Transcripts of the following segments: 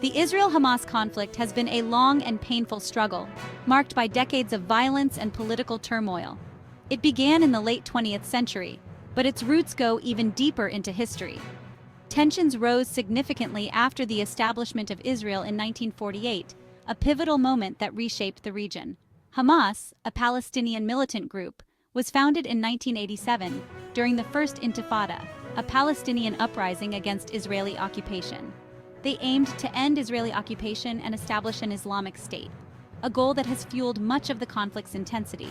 The Israel-Hamas conflict has been a long and painful struggle, marked by decades of violence and political turmoil. It began in the late 20th century, but its roots go even deeper into history. Tensions rose significantly after the establishment of Israel in 1948, a pivotal moment that reshaped the region. Hamas, a Palestinian militant group, was founded in 1987 during the First Intifada, a Palestinian uprising against Israeli occupation. They aimed to end Israeli occupation and establish an Islamic State, a goal that has fueled much of the conflict's intensity.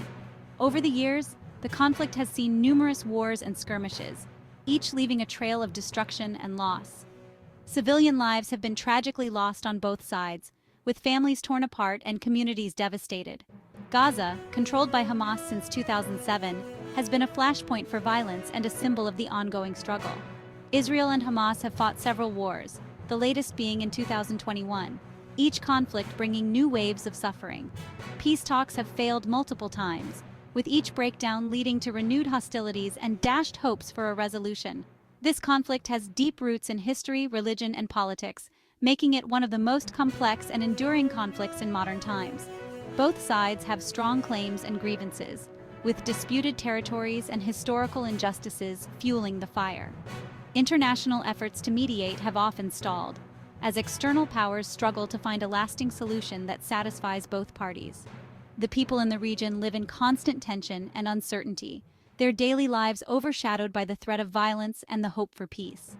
Over the years, the conflict has seen numerous wars and skirmishes, each leaving a trail of destruction and loss. Civilian lives have been tragically lost on both sides, with families torn apart and communities devastated. Gaza, controlled by Hamas since 2007, has been a flashpoint for violence and a symbol of the ongoing struggle. Israel and Hamas have fought several wars, the latest being in 2021, each conflict bringing new waves of suffering. Peace talks have failed multiple times, with each breakdown leading to renewed hostilities and dashed hopes for a resolution. This conflict has deep roots in history, religion, and politics, making it one of the most complex and enduring conflicts in modern times. Both sides have strong claims and grievances, with disputed territories and historical injustices fueling the fire. International efforts to mediate have often stalled, as external powers struggle to find a lasting solution that satisfies both parties. The people in the region live in constant tension and uncertainty, their daily lives overshadowed by the threat of violence and the hope for peace.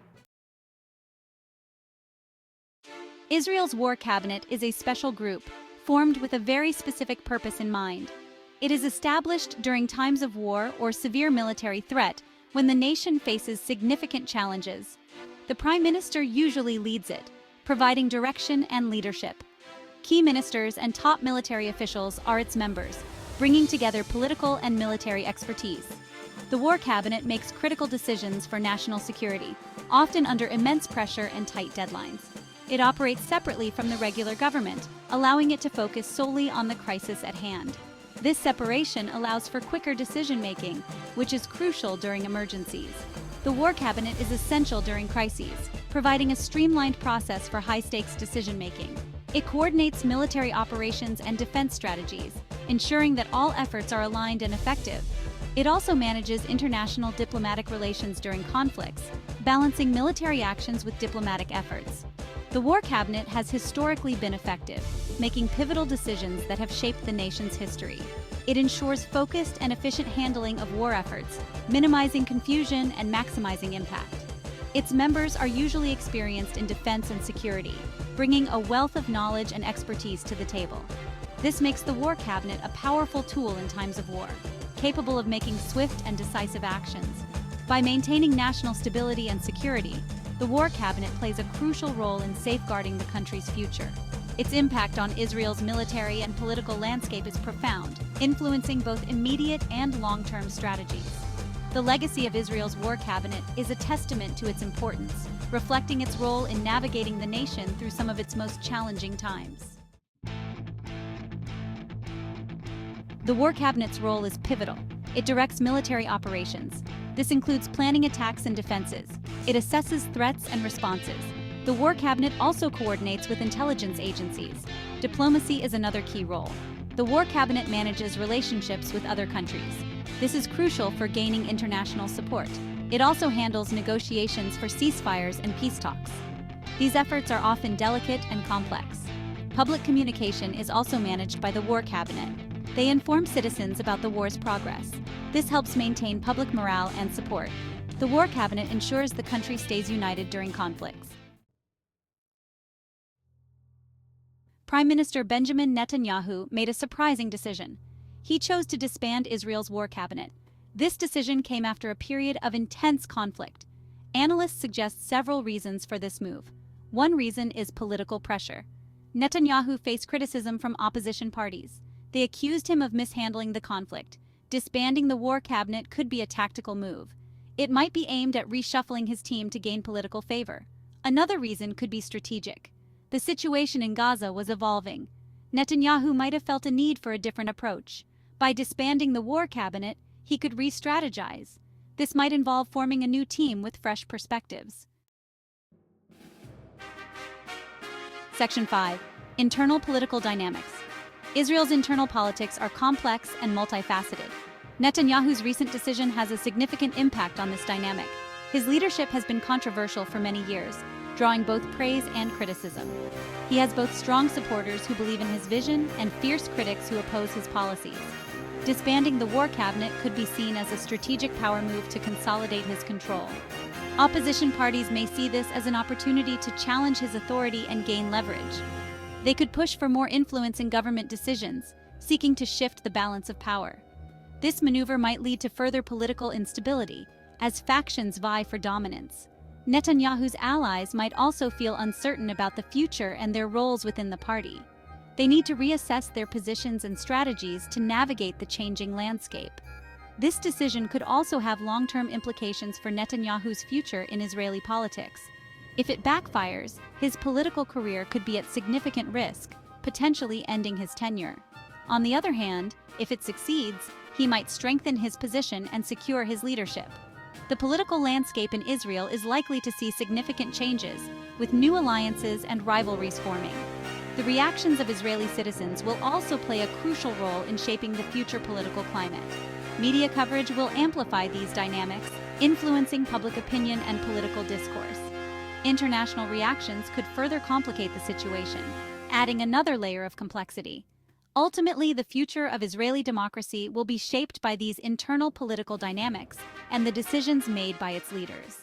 Israel's War Cabinet is a special group, formed with a very specific purpose in mind. It is established during times of war or severe military threat when the nation faces significant challenges. The Prime Minister usually leads it, providing direction and leadership. Key ministers and top military officials are its members, bringing together political and military expertise. The War Cabinet makes critical decisions for national security, often under immense pressure and tight deadlines. It operates separately from the regular government, allowing it to focus solely on the crisis at hand. This separation allows for quicker decision-making, which is crucial during emergencies. The War Cabinet is essential during crises, providing a streamlined process for high-stakes decision-making. It coordinates military operations and defense strategies, ensuring that all efforts are aligned and effective. It also manages international diplomatic relations during conflicts, balancing military actions with diplomatic efforts. The War Cabinet has historically been effective, making pivotal decisions that have shaped the nation's history. It ensures focused and efficient handling of war efforts, minimizing confusion and maximizing impact. Its members are usually experienced in defense and security, bringing a wealth of knowledge and expertise to the table. This makes the War Cabinet a powerful tool in times of war, capable of making swift and decisive actions. By maintaining national stability and security, the War Cabinet plays a crucial role in safeguarding the country's future. Its impact on Israel's military and political landscape is profound, influencing both immediate and long-term strategies. The legacy of Israel's War Cabinet is a testament to its importance, reflecting its role in navigating the nation through some of its most challenging times. The War Cabinet's role is pivotal. It directs military operations. This includes planning attacks and defenses. It assesses threats and responses. The War Cabinet also coordinates with intelligence agencies. Diplomacy is another key role. The War Cabinet manages relationships with other countries. This is crucial for gaining international support. It also handles negotiations for ceasefires and peace talks. These efforts are often delicate and complex. Public communication is also managed by the War Cabinet. They inform citizens about the war's progress. This helps maintain public morale and support. The War Cabinet ensures the country stays united during conflicts. Prime Minister Benjamin Netanyahu made a surprising decision. He chose to disband Israel's War Cabinet. This decision came after a period of intense conflict. Analysts suggest several reasons for this move. One reason is political pressure. Netanyahu faced criticism from opposition parties. They accused him of mishandling the conflict. Disbanding the War Cabinet could be a tactical move. It might be aimed at reshuffling his team to gain political favor. Another reason could be strategic. The situation in Gaza was evolving. Netanyahu might have felt a need for a different approach. By disbanding the War Cabinet, he could re-strategize. This might involve forming a new team with fresh perspectives. Section 5. Internal political dynamics. Israel's internal politics are complex and multifaceted. Netanyahu's recent decision has a significant impact on this dynamic. His leadership has been controversial for many years, drawing both praise and criticism. He has both strong supporters who believe in his vision and fierce critics who oppose his policies. Disbanding the war cabinet could be seen as a strategic power move to consolidate his control. Opposition parties may see this as an opportunity to challenge his authority and gain leverage. They could push for more influence in government decisions, seeking to shift the balance of power. This maneuver might lead to further political instability, as factions vie for dominance. Netanyahu's allies might also feel uncertain about the future and their roles within the party. They need to reassess their positions and strategies to navigate the changing landscape. This decision could also have long-term implications for Netanyahu's future in Israeli politics. If it backfires, his political career could be at significant risk, potentially ending his tenure. On the other hand, if it succeeds, he might strengthen his position and secure his leadership. The political landscape in Israel is likely to see significant changes, with new alliances and rivalries forming. The reactions of Israeli citizens will also play a crucial role in shaping the future political climate. Media coverage will amplify these dynamics, influencing public opinion and political discourse. International reactions could further complicate the situation, adding another layer of complexity. Ultimately, the future of Israeli democracy will be shaped by these internal political dynamics and the decisions made by its leaders.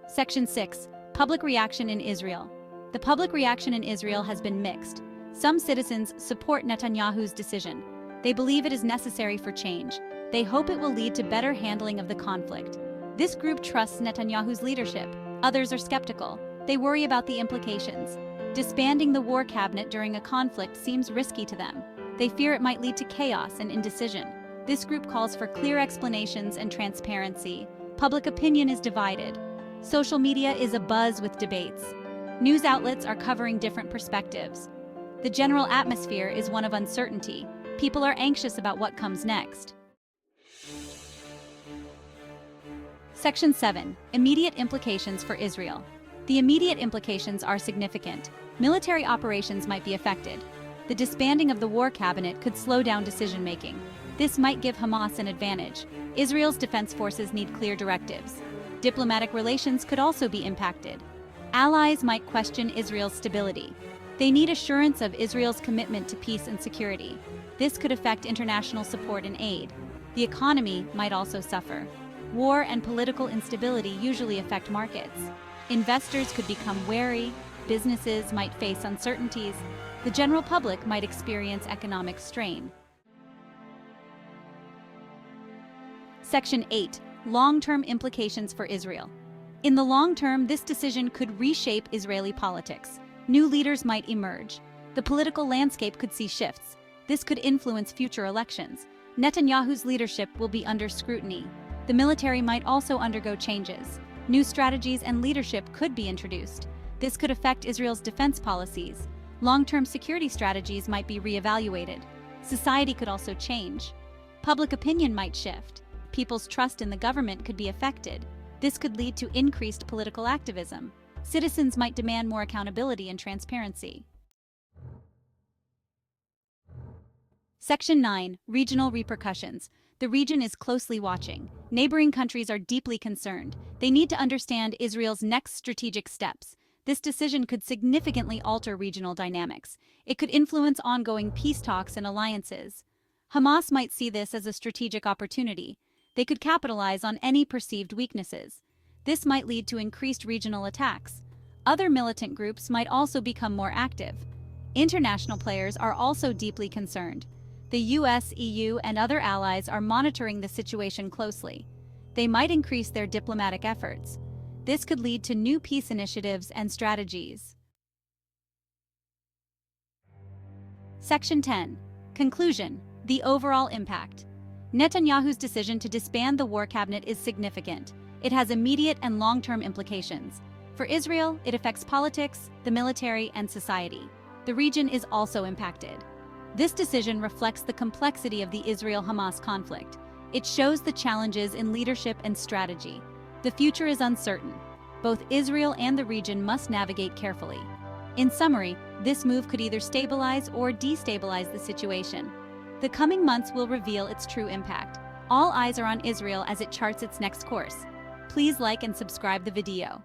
Section 6. Public reaction in Israel. The public reaction in Israel has been mixed. Some citizens support Netanyahu's decision. They believe it is necessary for change. They hope it will lead to better handling of the conflict. This group trusts Netanyahu's leadership. Others are skeptical. They worry about the implications. Disbanding the war cabinet during a conflict seems risky to them. They fear it might lead to chaos and indecision. This group calls for clear explanations and transparency. Public opinion is divided. Social media is abuzz with debates. News outlets are covering different perspectives. The general atmosphere is one of uncertainty. People are anxious about what comes next. Section 7. Immediate implications for Israel. The immediate implications are significant. Military operations might be affected. The disbanding of the war cabinet could slow down decision-making. This might give Hamas an advantage. Israel's defense forces need clear directives. Diplomatic relations could also be impacted. Allies might question Israel's stability. They need assurance of Israel's commitment to peace and security. This could affect international support and aid. The economy might also suffer. War and political instability usually affect markets. Investors could become wary, businesses might face uncertainties, the general public might experience economic strain. Section 8. Long-term implications for Israel. In the long term, this decision could reshape Israeli politics. New leaders might emerge. The political landscape could see shifts. This could influence future elections. Netanyahu's leadership will be under scrutiny. The military might also undergo changes. New strategies and leadership could be introduced. This could affect Israel's defense policies. Long-term security strategies might be reevaluated. Society could also change. Public opinion might shift. People's trust in the government could be affected. This could lead to increased political activism. Citizens might demand more accountability and transparency. Section 9. Regional repercussions. The region is closely watching. Neighboring countries are deeply concerned. They need to understand Israel's next strategic steps. This decision could significantly alter regional dynamics. It could influence ongoing peace talks and alliances. Hamas might see this as a strategic opportunity. They could capitalize on any perceived weaknesses. This might lead to increased regional attacks. Other militant groups might also become more active. International players are also deeply concerned. The US, EU, and other allies are monitoring the situation closely. They might increase their diplomatic efforts. This could lead to new peace initiatives and strategies. Section 10. Conclusion. The overall impact. Netanyahu's decision to disband the war cabinet is significant. It has immediate and long-term implications. For Israel, it affects politics, the military, and society. The region is also impacted. This decision reflects the complexity of the Israel-Hamas conflict. It shows the challenges in leadership and strategy. The future is uncertain. both Israel and the region must navigate carefully. In summary, this move could either stabilize or destabilize the situation. The coming months will reveal its true impact. All eyes are on Israel as it charts its next course. Please like and subscribe the video.